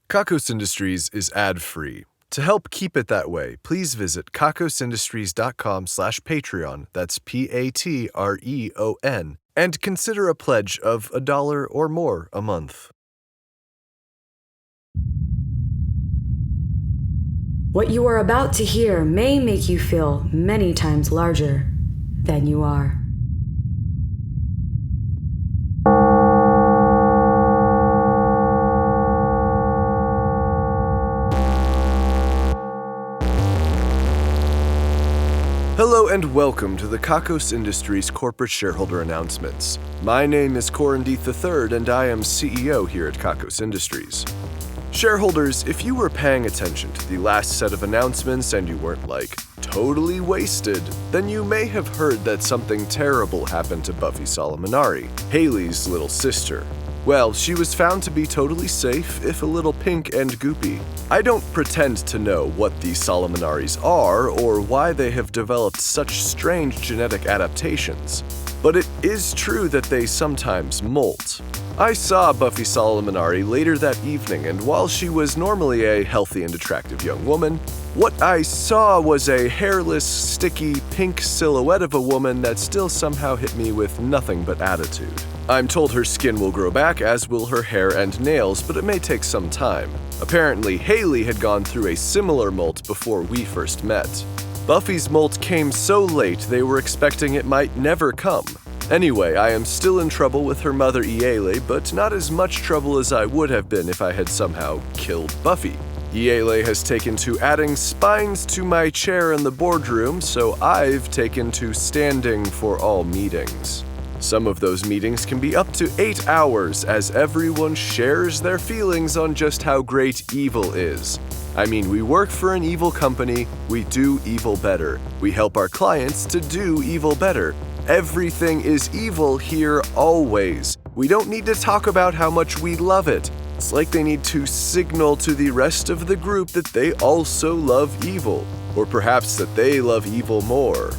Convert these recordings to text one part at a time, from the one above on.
Kakos Industries is ad-free. To help keep it that way, please visit kakosindustries.com/Patreon, that's Patreon, and consider a pledge of $1 or more a month. What you are about to hear may make you feel many times larger than you are. Hello and welcome to the Kakos Industries corporate shareholder announcements. My name is Corandeeth III and I am CEO here at Kakos Industries. Shareholders, if you were paying attention to the last set of announcements and you weren't totally wasted, then you may have heard that something terrible happened to Buffy Solomonari, Haley's little sister. Well, she was found to be totally safe, if a little pink and goopy. I don't pretend to know what the Solomonaris are or why they have developed such strange genetic adaptations, but it is true that they sometimes molt. I saw Buffy Solomonari later that evening, and while she was normally a healthy and attractive young woman, what I saw was a hairless, sticky, pink silhouette of a woman that still somehow hit me with nothing but attitude. I'm told her skin will grow back, as will her hair and nails, but it may take some time. Apparently, Haley had gone through a similar molt before we first met. Buffy's molt came so late they were expecting it might never come. Anyway, I am still in trouble with her mother Iele, but not as much trouble as I would have been if I had somehow killed Buffy. Iele has taken to adding spines to my chair in the boardroom, so I've taken to standing for all meetings. Some of those meetings can be up to 8 hours as everyone shares their feelings on just how great evil is. I mean, we work for an evil company, we do evil better. We help our clients to do evil better. Everything is evil here always. We don't need to talk about how much we love it. It's like they need to signal to the rest of the group that they also love evil, or perhaps that they love evil more.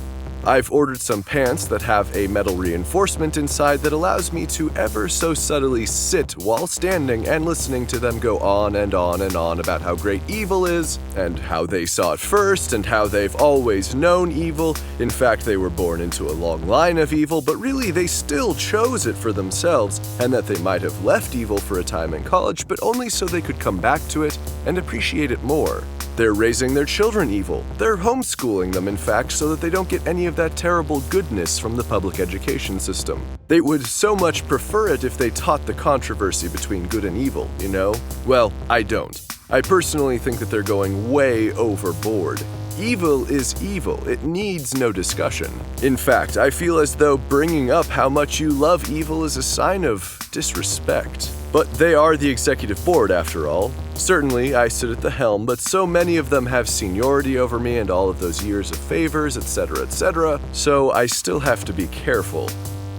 I've ordered some pants that have a metal reinforcement inside that allows me to ever so subtly sit while standing and listening to them go on and on and on about how great evil is, and how they saw it first, and how they've always known evil. In fact, they were born into a long line of evil, but really they still chose it for themselves, and that they might have left evil for a time in college, but only so they could come back to it and appreciate it more. They're raising their children evil. They're homeschooling them, in fact, so that they don't get any of that terrible goodness from the public education system. They would so much prefer it if they taught the controversy between good and evil, you know? Well, I don't. I personally think that they're going way overboard. Evil is evil. It needs no discussion. In fact, I feel as though bringing up how much you love evil is a sign of disrespect. But they are the executive board, after all. Certainly, I sit at the helm, but so many of them have seniority over me and all of those years of favors, etc., so I still have to be careful.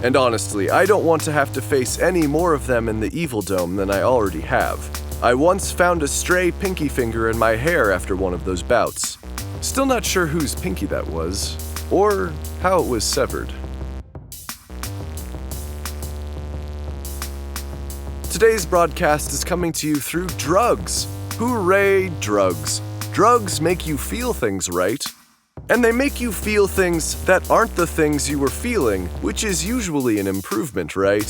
And honestly, I don't want to have to face any more of them in the Evil Dome than I already have. I once found a stray pinky finger in my hair after one of those bouts. Still not sure whose pinky that was, or how it was severed. Today's broadcast is coming to you through drugs. Hooray, drugs. Drugs make you feel things, right? And they make you feel things that aren't the things you were feeling, which is usually an improvement, right?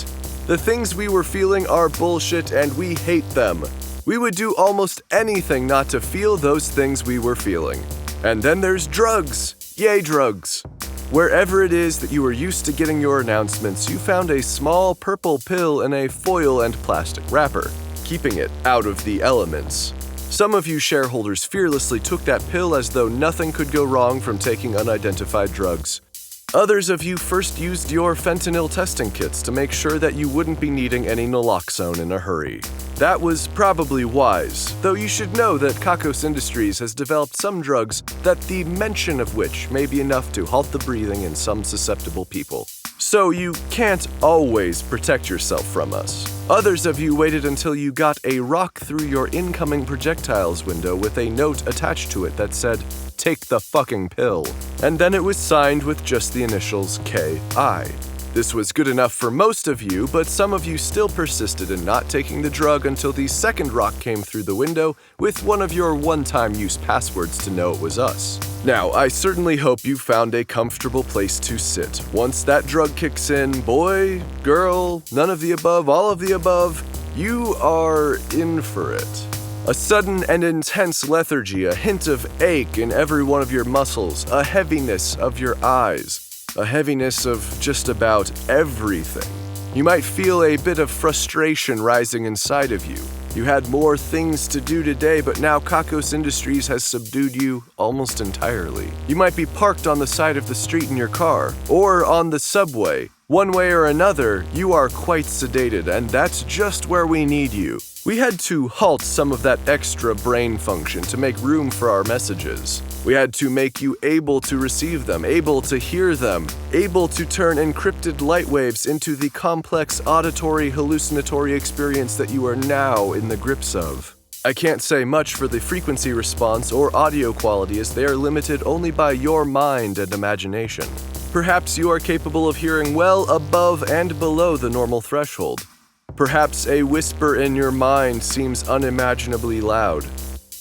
The things we were feeling are bullshit and we hate them. We would do almost anything not to feel those things we were feeling. And then there's drugs. Yay, drugs. Wherever it is that you are used to getting your announcements, you found a small purple pill in a foil and plastic wrapper, keeping it out of the elements. Some of you shareholders fearlessly took that pill as though nothing could go wrong from taking unidentified drugs. Others of you first used your fentanyl testing kits to make sure that you wouldn't be needing any naloxone in a hurry. That was probably wise, though you should know that Kakos Industries has developed some drugs that the mention of which may be enough to halt the breathing in some susceptible people. So you can't always protect yourself from us. Others of you waited until you got a rock through your incoming projectiles window with a note attached to it that said, "Take the fucking pill." And then it was signed with just the initials K.I. This was good enough for most of you, but some of you still persisted in not taking the drug until the second rock came through the window with one of your one-time use passwords to know it was us. Now, I certainly hope you found a comfortable place to sit. Once that drug kicks in, boy, girl, none of the above, all of the above, you are in for it. A sudden and intense lethargy, a hint of ache in every one of your muscles, a heaviness of your eyes, a heaviness of just about everything. You might feel a bit of frustration rising inside of you. You had more things to do today, but now Kakos Industries has subdued you almost entirely. You might be parked on the side of the street in your car, or on the subway. One way or another, you are quite sedated, and that's just where we need you. We had to halt some of that extra brain function to make room for our messages. We had to make you able to receive them, able to hear them, able to turn encrypted light waves into the complex auditory hallucinatory experience that you are now in the grips of. I can't say much for the frequency response or audio quality, as they are limited only by your mind and imagination. Perhaps you are capable of hearing well above and below the normal threshold. Perhaps a whisper in your mind seems unimaginably loud.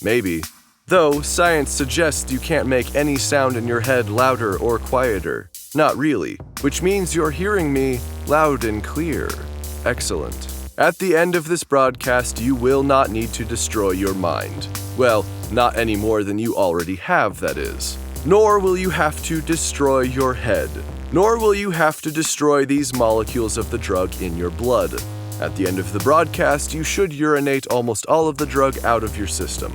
Maybe. Though science suggests you can't make any sound in your head louder or quieter. Not really, which means you're hearing me loud and clear. Excellent. At the end of this broadcast, you will not need to destroy your mind. Well, not any more than you already have, that is. Nor will you have to destroy your head. Nor will you have to destroy these molecules of the drug in your blood. At the end of the broadcast, you should urinate almost all of the drug out of your system.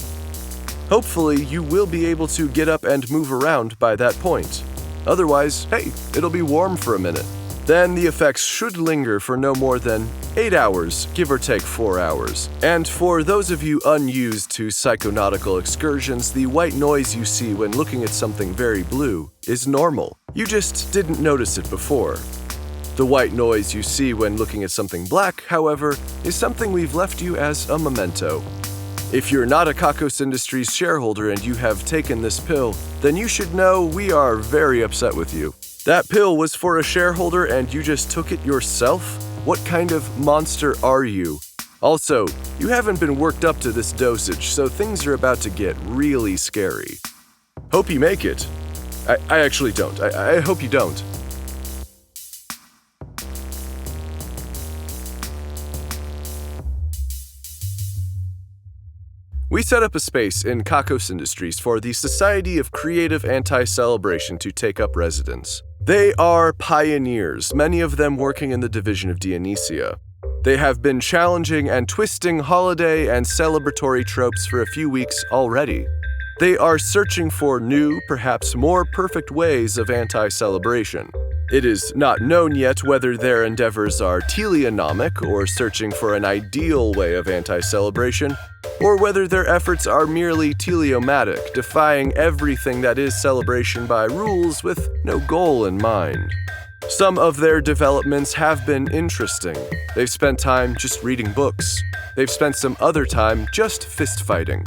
Hopefully, you will be able to get up and move around by that point. Otherwise, hey, it'll be warm for a minute. Then the effects should linger for no more than 8 hours, give or take 4 hours. And for those of you unused to psychonautical excursions, the white noise you see when looking at something very blue is normal. You just didn't notice it before. The white noise you see when looking at something black, however, is something we've left you as a memento. If you're not a Kakos Industries shareholder and you have taken this pill, then you should know we are very upset with you. That pill was for a shareholder and you just took it yourself? What kind of monster are you? Also, you haven't been worked up to this dosage, so things are about to get really scary. Hope you make it. I actually don't. I hope you don't. We set up a space in Kakos Industries for the Society of Creative Anti-Celebration to take up residence. They are pioneers, many of them working in the division of Dionysia. They have been challenging and twisting holiday and celebratory tropes for a few weeks already. They are searching for new, perhaps more perfect ways of anti-celebration. It is not known yet whether their endeavors are teleonomic or searching for an ideal way of anti-celebration, or whether their efforts are merely teleomatic, defying everything that is celebration by rules with no goal in mind. Some of their developments have been interesting. They've spent time just reading books. They've spent some other time just fist-fighting.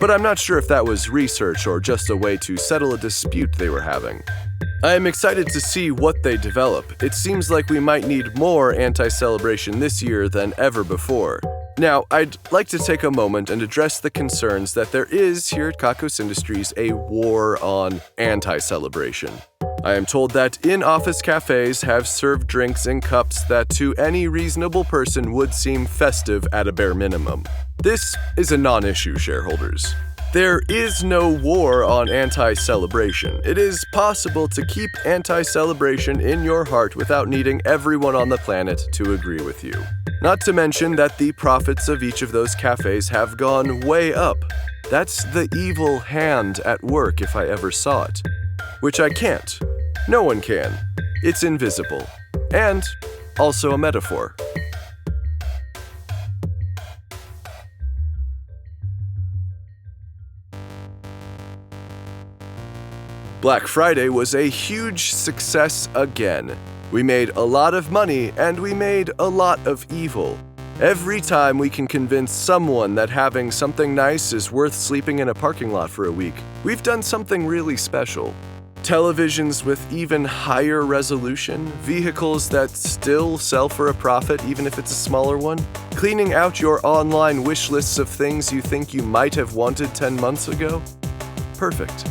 But I'm not sure if that was research or just a way to settle a dispute they were having. I am excited to see what they develop. It seems like we might need more anti-celebration this year than ever before. Now, I'd like to take a moment and address the concerns that there is here at Kakos Industries a war on anti-celebration. I am told that in-office cafes have served drinks in cups that to any reasonable person would seem festive at a bare minimum. This is a non-issue, shareholders. There is no war on anti-celebration. It is possible to keep anti-celebration in your heart without needing everyone on the planet to agree with you. Not to mention that the profits of each of those cafes have gone way up. That's the evil hand at work if I ever saw it. Which I can't. No one can. It's invisible. And also a metaphor. Black Friday was a huge success again. We made a lot of money and we made a lot of evil. Every time we can convince someone that having something nice is worth sleeping in a parking lot for a week, we've done something really special. televisions with even higher resolution, vehicles that still sell for a profit even if it's a smaller one, cleaning out your online wish lists of things you think you might have wanted 10 months ago. Perfect.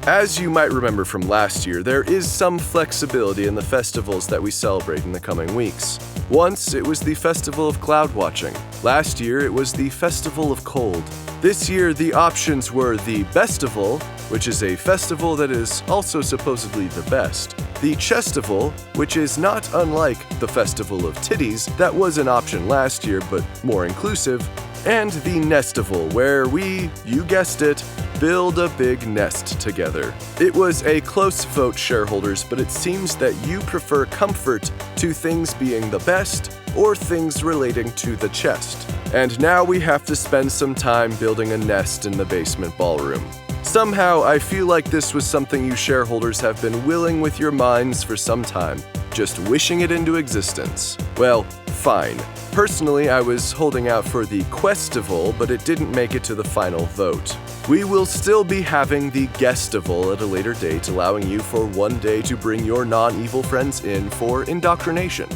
As you might remember from last year, there is some flexibility in the festivals that we celebrate in the coming weeks. Once, it was the Festival of Cloud Watching. Last year, it was the Festival of Cold. This year, the options were the Bestival, which is a festival that is also supposedly the best, the Chestival, which is not unlike the Festival of Titties that was an option last year but more inclusive, and the Nestival, where we, you guessed it, build a big nest together. It was a close vote, shareholders, but it seems that you prefer comfort to things being the best or things relating to the chest. And now we have to spend some time building a nest in the basement ballroom. Somehow, I feel like this was something you shareholders have been willing with your minds for some time, just wishing it into existence. Well, fine. Personally, I was holding out for the Questival, but it didn't make it to the final vote. We will still be having the Guestival at a later date, allowing you for one day to bring your non-evil friends in for indoctrination.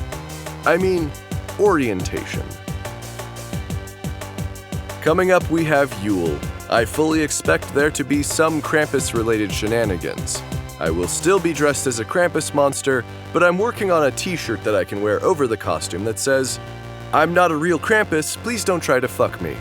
I mean, orientation. Coming up, we have Yule. I fully expect there to be some Krampus-related shenanigans. I will still be dressed as a Krampus monster, but I'm working on a t-shirt that I can wear over the costume that says, "I'm not a real Krampus, please don't try to fuck me."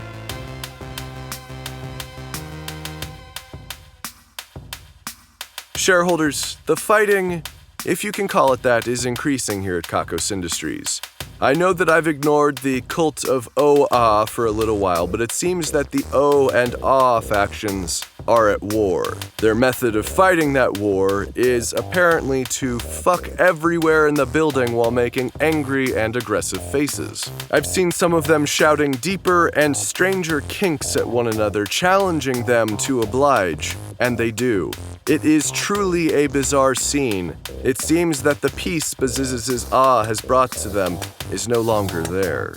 Shareholders, the fighting, if you can call it that, is increasing here at Kakos Industries. I know that I've ignored the cult of O-Ah for a little while, but it seems that the O and Ah factions are at war. Their method of fighting that war is apparently to fuck everywhere in the building while making angry and aggressive faces. I've seen some of them shouting deeper and stranger kinks at one another, challenging them to oblige, and they do. It is truly a bizarre scene. It seems that the peace Baziz's Ah has brought to them is no longer there.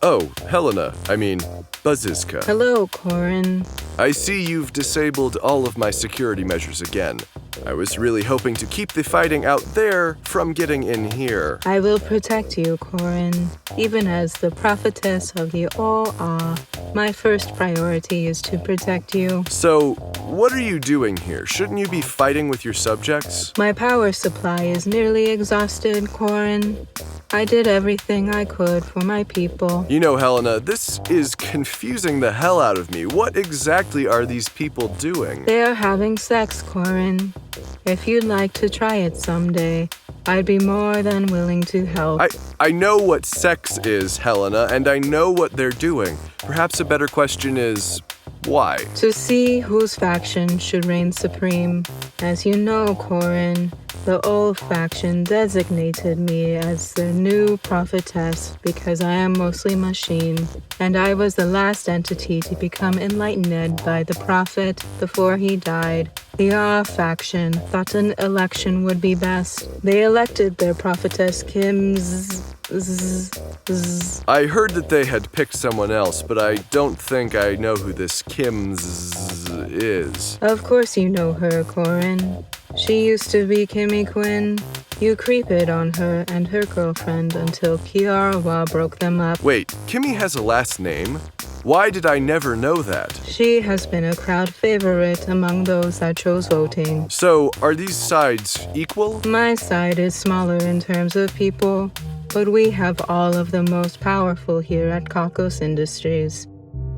Oh, Helena, Bazizka. Hello, Corin. I see you've disabled all of my security measures again. I was really hoping to keep the fighting out there from getting in here. I will protect you, Corin. Even as the prophetess of the All-Ah, my first priority is to protect you. So, what are you doing here? Shouldn't you be fighting with your subjects? My power supply is nearly exhausted, Corin. I did everything I could for my people. You know, Helena, this is confusing the hell out of me. What exactly are these people doing? They are having sex, Corin. If you'd like to try it someday, I'd be more than willing to help. I know what sex is, Helena, and I know what they're doing. Perhaps a better question is, why? To see whose faction should reign supreme. As you know, Corin, the old faction designated me as their new prophetess because I am mostly machine, and I was the last entity to become enlightened by the prophet before he died. The Ah faction thought an election would be best. They elected their prophetess Kim's. I heard that they had picked someone else, but I don't think I know who this Kim's is. Of course you know her, Corin. She used to be Kimmy Quinn. You creeped on her and her girlfriend until Kiarawa broke them up. Wait, Kimmy has a last name? Why did I never know that? She has been a crowd favorite among those that chose voting. So, are these sides equal? My side is smaller in terms of people, but we have all of the most powerful here at Kakos Industries.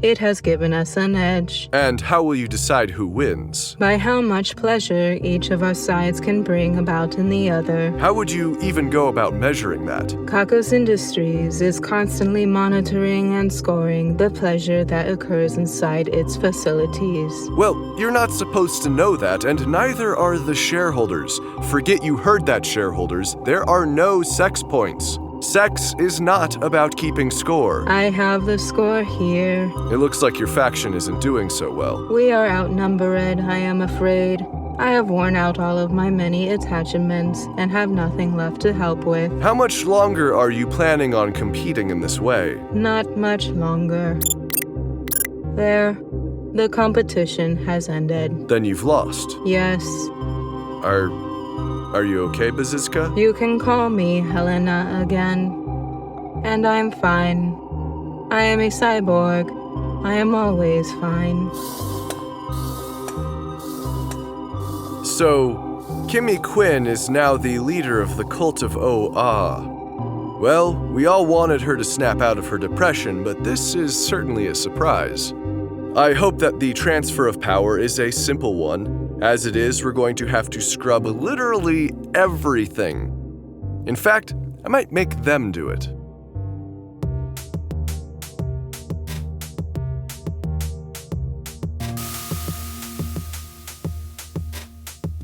It has given us an edge. And how will you decide who wins? By how much pleasure each of our sides can bring about in the other. How would you even go about measuring that? Kakos Industries is constantly monitoring and scoring the pleasure that occurs inside its facilities. Well, you're not supposed to know that, and neither are the shareholders. Forget you heard that, shareholders. There are no sex points. Sex is not about keeping score. I have the score here. It looks like your faction isn't doing so well. We are outnumbered, I am afraid. I have worn out all of my many attachments and have nothing left to help with. How much longer are you planning on competing in this way? Not much longer. There, the competition has ended. Then you've lost. Yes. Are you okay, Bazizka? You can call me Helena again. And I'm fine. I am a cyborg. I am always fine. So, Kimmy Quinn is now the leader of the cult of Oh-Ah. Well, we all wanted her to snap out of her depression, but this is certainly a surprise. I hope that the transfer of power is a simple one. As it is, we're going to have to scrub literally everything. In fact, I might make them do it.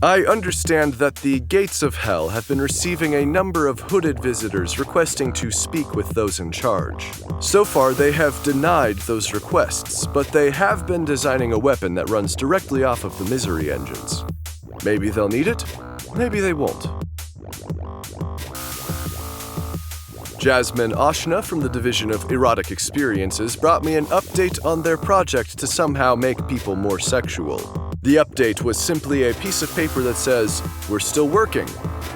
I understand that the gates of hell have been receiving a number of hooded visitors requesting to speak with those in charge. So far, they have denied those requests, but they have been designing a weapon that runs directly off of the misery engines. Maybe they'll need it, maybe they won't. Jasmine Ashna from the Division of Erotic Experiences brought me an update on their project to somehow make people more sexual. The update was simply a piece of paper that says, "We're still working."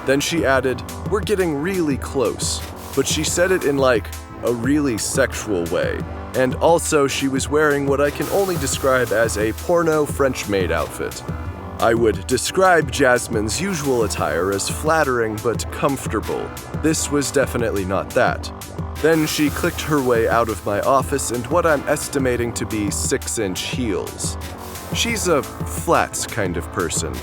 Then she added, "We're getting really close." But she said it in like a really sexual way. And also she was wearing what I can only describe as a porno French maid outfit. I would describe Jasmine's usual attire as flattering but comfortable. This was definitely not that. Then she clicked her way out of my office in what I'm estimating to be 6-inch heels. She's a flats kind of person.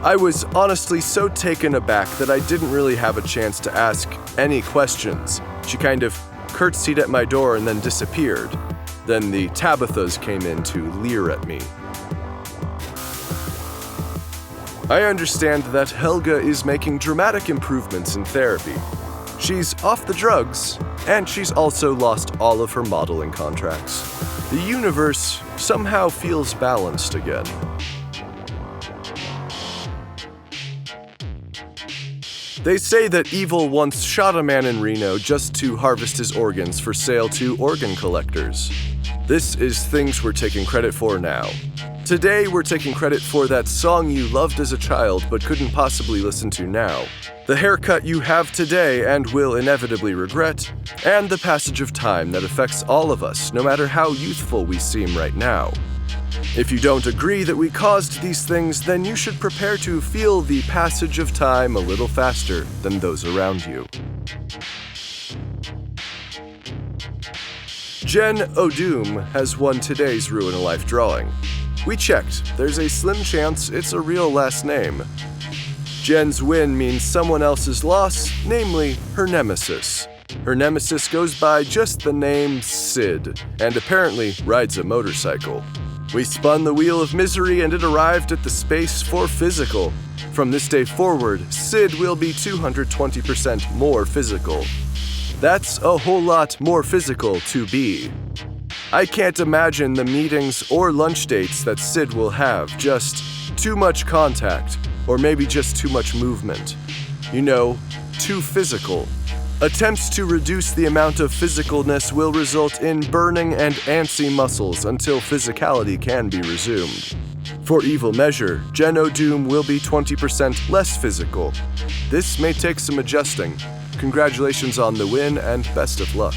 I was honestly so taken aback that I didn't really have a chance to ask any questions. She kind of curtsied at my door and then disappeared. Then the Tabithas came in to leer at me. I understand that Helga is making dramatic improvements in therapy. She's off the drugs, and she's also lost all of her modeling contracts. The universe somehow feels balanced again. They say that evil once shot a man in Reno just to harvest his organs for sale to organ collectors. This is things we're taking credit for now. Today, we're taking credit for that song you loved as a child but couldn't possibly listen to now, the haircut you have today and will inevitably regret, and the passage of time that affects all of us, no matter how youthful we seem right now. If you don't agree that we caused these things, then you should prepare to feel the passage of time a little faster than those around you. Jen O'Doom has won today's Ruin a Life drawing. We checked. There's a slim chance it's a real last name. Jen's win means someone else's loss, namely her nemesis. Her nemesis goes by just the name Sid, and apparently rides a motorcycle. We spun the wheel of misery and it arrived at the space for physical. From this day forward, Sid will be 220% more physical. That's a whole lot more physical to be. I can't imagine the meetings or lunch dates that Sid will have, just too much contact, or maybe just too much movement. You know, too physical. Attempts to reduce the amount of physicalness will result in burning and antsy muscles until physicality can be resumed. For evil measure, Jen O'Doom will be 20% less physical. This may take some adjusting. Congratulations on the win and best of luck.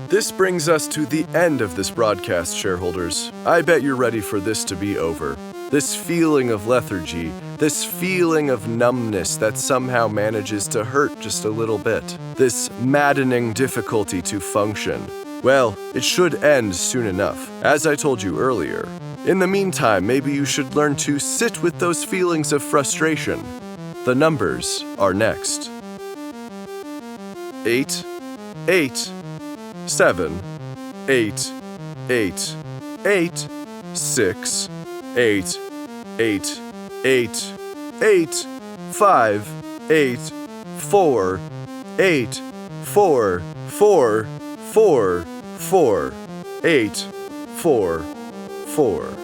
This brings us to the end of this broadcast, shareholders. I bet you're ready for this to be over. This feeling of lethargy, this feeling of numbness that somehow manages to hurt just a little bit, this maddening difficulty to function. Well, it should end soon enough, as I told you earlier. In the meantime, maybe you should learn to sit with those feelings of frustration. The numbers are next. 8, 8, 7, 8, 8, 8, 6, 8, 8, 8, 8, 5, 8, 4, 8, 4, 4, 4, 4, 8, 4, 4.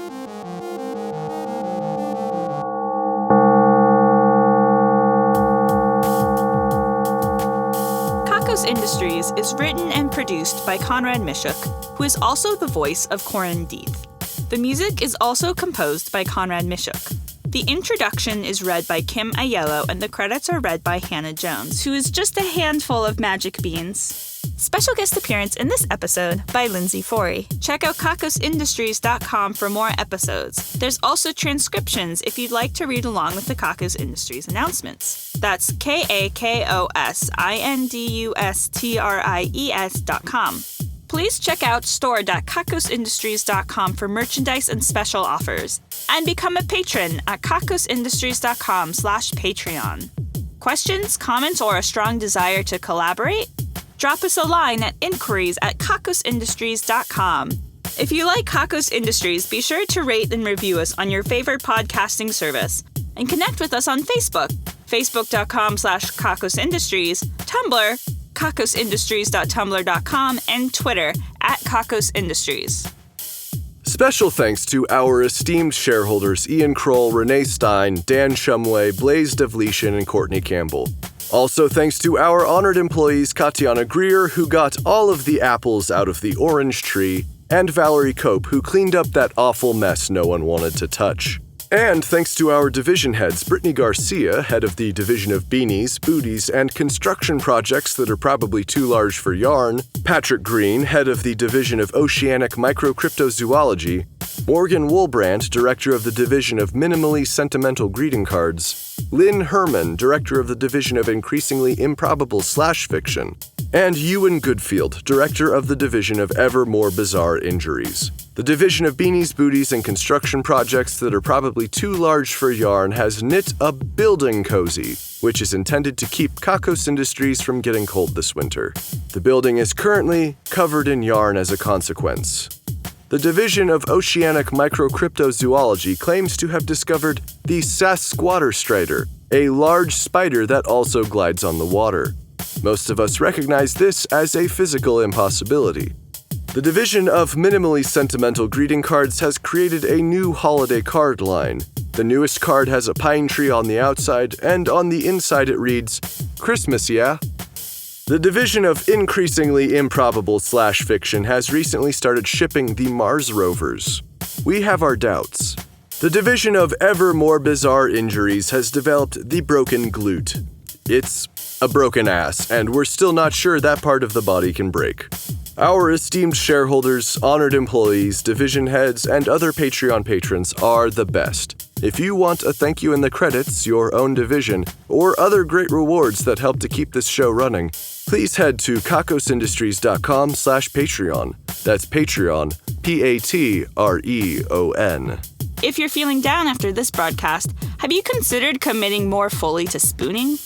Kakos Industries is written and produced by Conrad Mishuk, who is also the voice of Corin Deeth. The music is also composed by Conrad Mishuk. The introduction is read by Kim Aiello, and the credits are read by Hannah Jones, who is just a handful of magic beans. Special guest appearance in this episode by Lindsay Forey. Check out kakosindustries.com for more episodes. There's also transcriptions if you'd like to read along with the Kakos Industries announcements. That's KAKOSINDUSTRIES.com. Please check out store.kakosindustries.com for merchandise and special offers. And become a patron at kakosindustries.com/Patreon. Questions, comments, or a strong desire to collaborate? Drop us a line at inquiries@kakosindustries.com. If you like Kakos Industries, be sure to rate and review us on your favorite podcasting service. And connect with us on Facebook, facebook.com/kakosindustries, Tumblr, kakosindustries.tumblr.com, and Twitter @kakosindustries. Special thanks to our esteemed shareholders Ian Kroll, Renee Stein, Dan Shumway, Blaise Devlishan, and Courtney Campbell. Also thanks to our honored employees Katiana Greer, who got all of the apples out of the orange tree, and Valerie Cope, who cleaned up that awful mess no one wanted to touch. And thanks to our division heads, Brittany Garcia, head of the Division of Beanies, Booties, and Construction Projects that are probably too large for yarn, Patrick Green, head of the Division of Oceanic Microcryptozoology, Morgan Woolbrand, director of the Division of Minimally Sentimental Greeting Cards, Lynn Herman, director of the Division of Increasingly Improbable Fiction, and Ewan Goodfield, director of the Division of Ever More Bizarre Injuries. The Division of Beanies, Booties, and Construction Projects that are probably too large for yarn has knit a building cozy, which is intended to keep Kakos Industries from getting cold this winter. The building is currently covered in yarn as a consequence. The Division of Oceanic Microcryptozoology claims to have discovered the Sasquatter strider, a large spider that also glides on the water. Most of us recognize this as a physical impossibility. The Division of Minimally Sentimental Greeting Cards has created a new holiday card line. The newest card has a pine tree on the outside, and on the inside it reads, "Christmas, yeah?" The Division of Increasingly Improbable Fiction has recently started shipping the Mars rovers. We have our doubts. The Division of Ever More Bizarre Injuries has developed the broken glute. It's a broken ass, and we're still not sure that part of the body can break. Our esteemed shareholders, honored employees, division heads, and other Patreon patrons are the best. If you want a thank you in the credits, your own division, or other great rewards that help to keep this show running, please head to kakosindustries.com/Patreon. That's Patreon, Patreon. If you're feeling down after this broadcast, have you considered committing more fully to spooning?